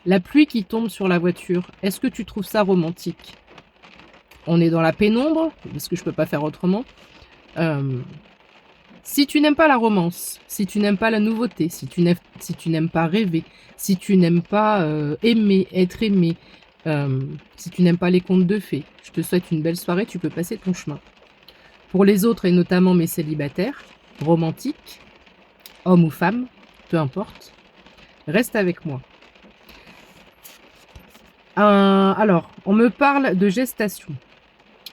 La pluie qui tombe sur la voiture, est-ce que tu trouves ça romantique? On est dans la pénombre, parce que je peux pas faire autrement. Si tu n'aimes pas la romance, si tu n'aimes pas la nouveauté, si tu n'aimes pas rêver, si tu n'aimes pas aimer, être aimé, si tu n'aimes pas les contes de fées, je te souhaite une belle soirée, tu peux passer ton chemin. Pour les autres, et notamment mes célibataires, romantiques, hommes ou femmes, peu importe, reste avec moi. Alors, on me parle de gestation.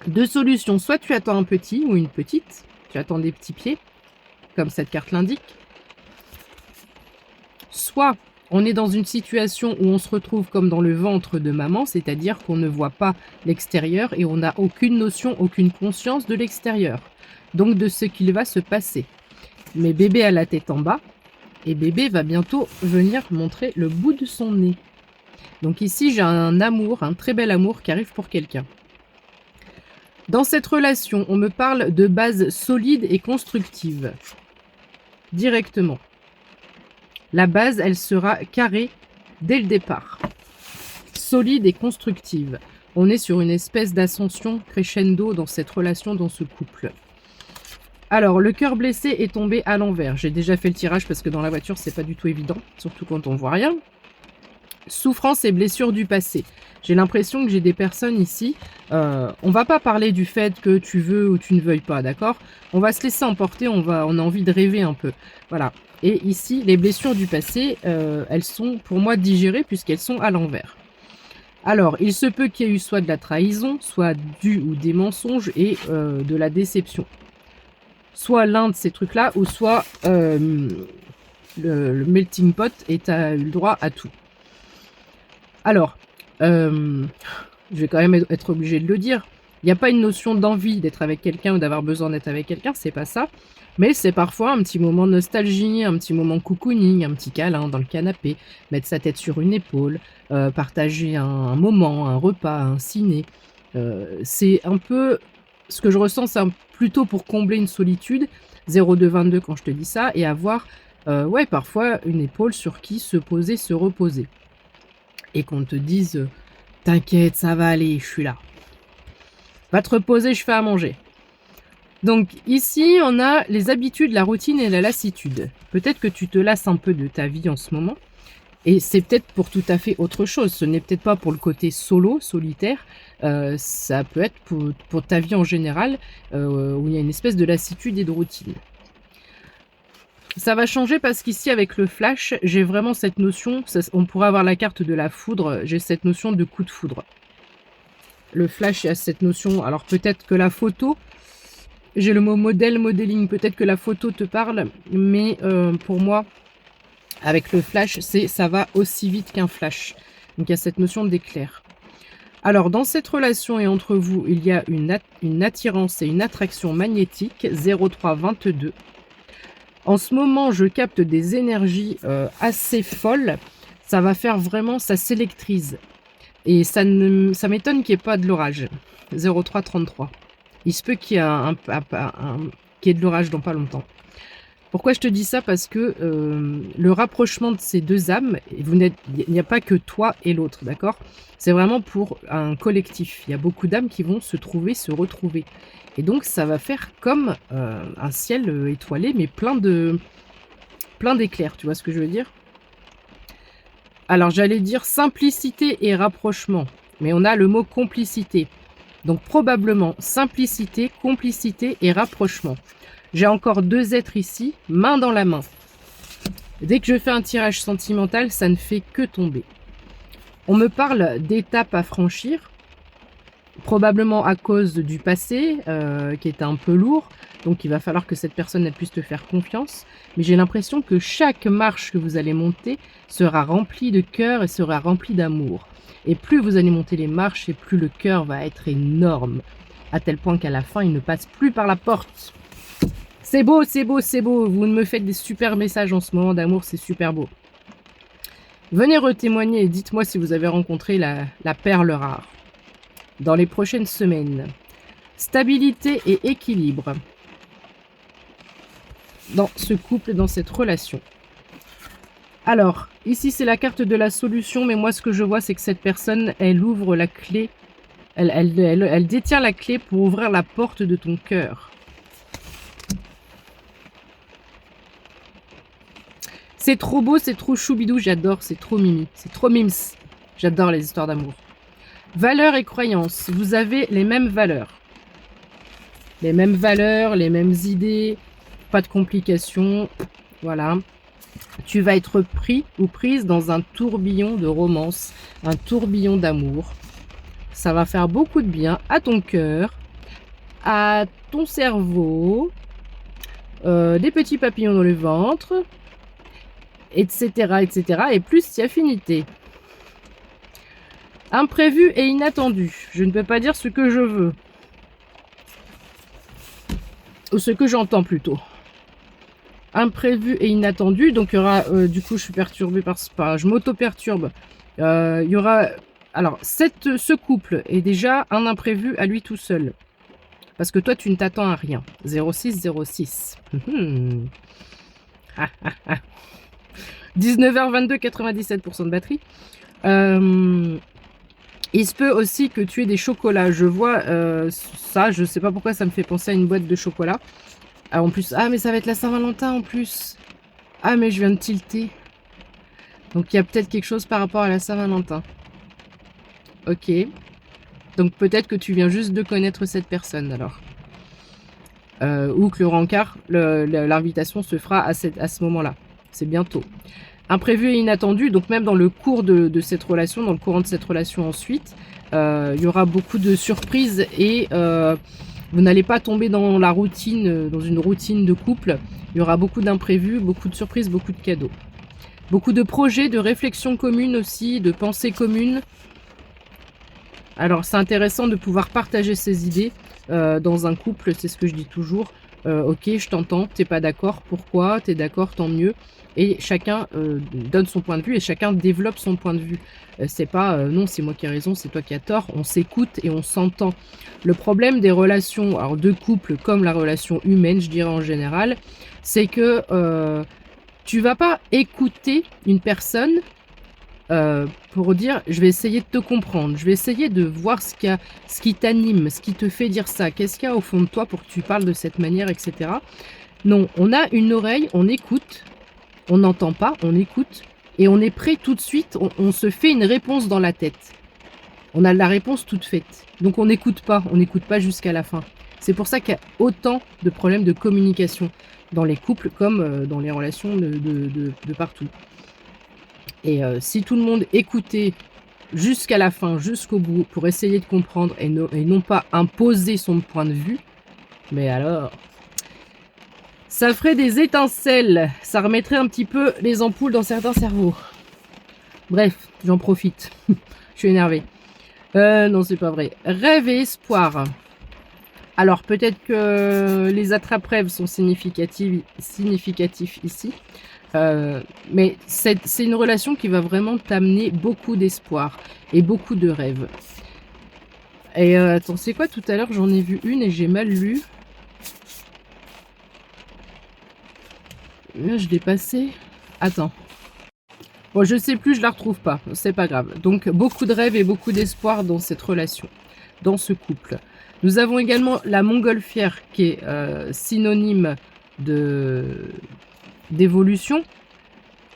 Deux solutions, soit tu attends un petit ou une petite, tu attends des petits pieds, comme cette carte l'indique, soit on est dans une situation où on se retrouve comme dans le ventre de maman, c'est-à-dire qu'on ne voit pas l'extérieur et on n'a aucune notion, aucune conscience de l'extérieur, donc de ce qu'il va se passer. Mais bébé a la tête en bas et bébé va bientôt venir montrer le bout de son nez. Donc ici j'ai un amour, un très bel amour qui arrive pour quelqu'un. Dans cette relation, on me parle de base solide et constructive. Directement. La base, elle sera carrée dès le départ. Solide et constructive. On est sur une espèce d'ascension crescendo dans cette relation, dans ce couple. Alors, le cœur blessé est tombé à l'envers. J'ai déjà fait le tirage parce que dans la voiture, c'est pas du tout évident, surtout quand on voit rien. Souffrance et blessures du passé. J'ai l'impression que j'ai des personnes ici, on va pas parler du fait que tu veux ou tu ne veuilles pas, d'accord? On va se laisser emporter, on a envie de rêver un peu. Voilà. Et ici, les blessures du passé, elles sont pour moi digérées puisqu'elles sont à l'envers. Alors, il se peut qu'il y ait eu soit de la trahison, soit du ou des mensonges et de la déception. Soit l'un de ces trucs-là, ou soit le melting pot et tu as eu le droit à tout. Alors, je vais quand même être obligée de le dire, il n'y a pas une notion d'envie d'être avec quelqu'un ou d'avoir besoin d'être avec quelqu'un, c'est pas ça. Mais c'est parfois un petit moment de nostalgie, un petit moment cocooning, un petit câlin dans le canapé, mettre sa tête sur une épaule, partager un moment, un repas, un ciné. C'est un peu ce que je ressens, c'est plutôt pour combler une solitude, 0222 quand je te dis ça, et avoir ouais, parfois une épaule sur qui se poser, se reposer. Et qu'on te dise t'inquiète, ça va aller, je suis là. Va te reposer, je fais à manger. Donc ici, on a les habitudes, la routine et la lassitude. Peut-être que tu te lasses un peu de ta vie en ce moment. Et c'est peut-être pour tout à fait autre chose. Ce n'est peut-être pas pour le côté solo, solitaire. Ça peut être pour ta vie en général, où il y a une espèce de lassitude et de routine. Ça va changer parce qu'ici, avec le flash, j'ai vraiment cette notion, on pourrait avoir la carte de la foudre, j'ai cette notion de coup de foudre. Le flash a cette notion, alors peut-être que la photo, j'ai le mot modèle, modeling, peut-être que la photo te parle, mais pour moi, avec le flash, ça va aussi vite qu'un flash. Donc il y a cette notion d'éclair. Alors dans cette relation et entre vous, il y a une attirance et une attraction magnétique, 0322. En ce moment, je capte des énergies assez folles. Ça va faire vraiment, ça s'électrise. Et ça m'étonne qu'il n'y ait pas de l'orage. 0333. Il se peut qu'il y ait qu'il y ait de l'orage dans pas longtemps. Pourquoi je te dis ça? Parce que le rapprochement de ces deux âmes, il n'y a pas que toi et l'autre, d'accord? C'est vraiment pour un collectif. Il y a beaucoup d'âmes qui vont se trouver, se retrouver. Et donc ça va faire comme un ciel étoilé, mais plein d'éclairs, tu vois ce que je veux dire? Alors j'allais dire simplicité et rapprochement, mais on a le mot complicité. Donc probablement simplicité, complicité et rapprochement. J'ai encore deux êtres ici, main dans la main. Dès que je fais un tirage sentimental, ça ne fait que tomber. On me parle d'étapes à franchir, probablement à cause du passé, qui était un peu lourd. Donc il va falloir que cette personne elle puisse te faire confiance. Mais j'ai l'impression que chaque marche que vous allez monter sera remplie de cœur et sera remplie d'amour. Et plus vous allez monter les marches, et plus le cœur va être énorme. À tel point qu'à la fin, il ne passe plus par la porte. C'est beau, c'est beau, c'est beau. Vous me faites des super messages en ce moment d'amour, c'est super beau. Venez retémoigner et dites-moi si vous avez rencontré la perle rare. Dans les prochaines semaines. Stabilité et équilibre. Dans ce couple, dans cette relation. Alors, Ici, c'est la carte de la solution, mais moi, ce que je vois, c'est que cette personne, elle ouvre la clé. Elle détient la clé pour ouvrir la porte de ton cœur. C'est trop beau, c'est trop choubidou, j'adore, c'est trop mimi, c'est trop mims. J'adore les histoires d'amour. Valeurs et croyances, vous avez les mêmes valeurs. Les mêmes valeurs, les mêmes idées, pas de complications, voilà. Tu vas être pris ou prise dans un tourbillon de romance, un tourbillon d'amour. Ça va faire beaucoup de bien à ton cœur, à ton cerveau, des petits papillons dans le ventre, etc., etc. Et plus si affinité. Imprévu et inattendu. Je ne peux pas dire ce que je veux. Ou ce que j'entends plutôt. Imprévu et inattendu. Donc il y aura, du coup je suis perturbée par je m'auto-perturbe. Il y aura... Alors, ce couple est déjà un imprévu à lui tout seul. Parce que toi, tu ne t'attends à rien. 0606. 19h22, 97% de batterie. Il se peut aussi que tu aies des chocolats. Je vois ça, je sais pas pourquoi ça me fait penser à une boîte de chocolat. Ah, en plus, ah mais ça va être la Saint-Valentin en plus. Ah mais je viens de tilter. Donc il y a peut-être quelque chose par rapport à la Saint-Valentin. Ok. Donc peut-être que tu viens juste de connaître cette personne alors. Ou que le rencard, l'invitation se fera à ce moment-là. C'est bientôt. Imprévu et inattendu, donc même dans le cours de cette relation, dans le courant de cette relation ensuite, il y aura beaucoup de surprises et vous n'allez pas tomber dans la routine, dans une routine de couple. Il y aura beaucoup d'imprévus, beaucoup de surprises, beaucoup de cadeaux. Beaucoup de projets, de réflexions communes aussi, de pensées communes. Alors c'est intéressant de pouvoir partager ses idées dans un couple, c'est ce que je dis toujours. Ok, je t'entends, t'es pas d'accord, pourquoi? T'es d'accord, tant mieux. Et chacun donne son point de vue et chacun développe son point de vue. C'est pas non, c'est moi qui ai raison, c'est toi qui as tort. On s'écoute et on s'entend. Le problème des relations, alors de couple comme la relation humaine, je dirais en général, c'est que tu vas pas écouter une personne pour dire je vais essayer de te comprendre, je vais essayer de voir ce qui t'anime, ce qui te fait dire ça, qu'est-ce qu'il y a au fond de toi pour que tu parles de cette manière, etc. Non, on a une oreille, on écoute, on n'entend pas, on écoute, et on est prêt tout de suite, on se fait une réponse dans la tête. On a la réponse toute faite. Donc on n'écoute pas jusqu'à la fin. C'est pour ça qu'il y a autant de problèmes de communication dans les couples comme dans les relations de partout. Et si tout le monde écoutait jusqu'à la fin, jusqu'au bout, pour essayer de comprendre et non pas imposer son point de vue, mais alors, ça ferait des étincelles, ça remettrait un petit peu les ampoules dans certains cerveaux. Bref, j'en profite, je suis énervée. Non, c'est pas vrai. Rêve et espoir. Alors peut-être que les attrape-rêves sont significatifs ici. Mais c'est une relation qui va vraiment t'amener beaucoup d'espoir et beaucoup de rêves. Et attends, c'est quoi tout à l'heure? J'en ai vu une et j'ai mal lu. Là, je l'ai passé. Attends. Bon, je sais plus, je la retrouve pas. C'est pas grave. Donc, beaucoup de rêves et beaucoup d'espoir dans cette relation, dans ce couple. Nous avons également la montgolfière qui est synonyme d'évolution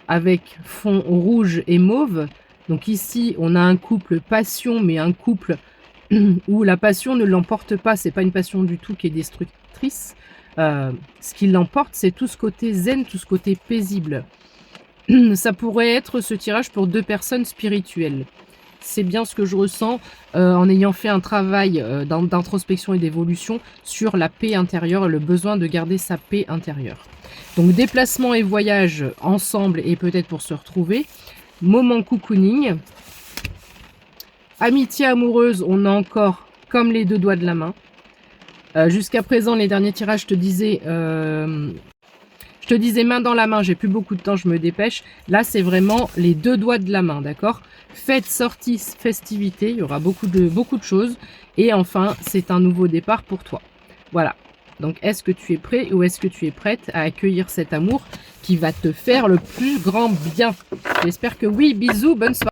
avec fond rouge et mauve. Donc ici, on a un couple passion, mais un couple où la passion ne l'emporte pas. C'est pas une passion du tout qui est destructrice. Ce qui l'emporte, c'est tout ce côté zen, tout ce côté paisible. Ça pourrait être ce tirage pour deux personnes spirituelles. C'est bien ce que je ressens en ayant fait un travail d'introspection et d'évolution sur la paix intérieure, le besoin de garder sa paix intérieure. Donc déplacement et voyage ensemble et peut-être pour se retrouver. Moment cocooning. Amitié amoureuse, on a encore comme les deux doigts de la main. Jusqu'à présent, les derniers tirages, je te disais main dans la main, j'ai plus beaucoup de temps, je me dépêche. Là, c'est vraiment les deux doigts de la main, d'accord? Fête, sortie, festivité, il y aura beaucoup de choses. Et enfin, c'est un nouveau départ pour toi. Voilà. Donc est-ce que tu es prêt ou est-ce que tu es prête à accueillir cet amour qui va te faire le plus grand bien? J'espère que oui. Bisous, bonne soirée.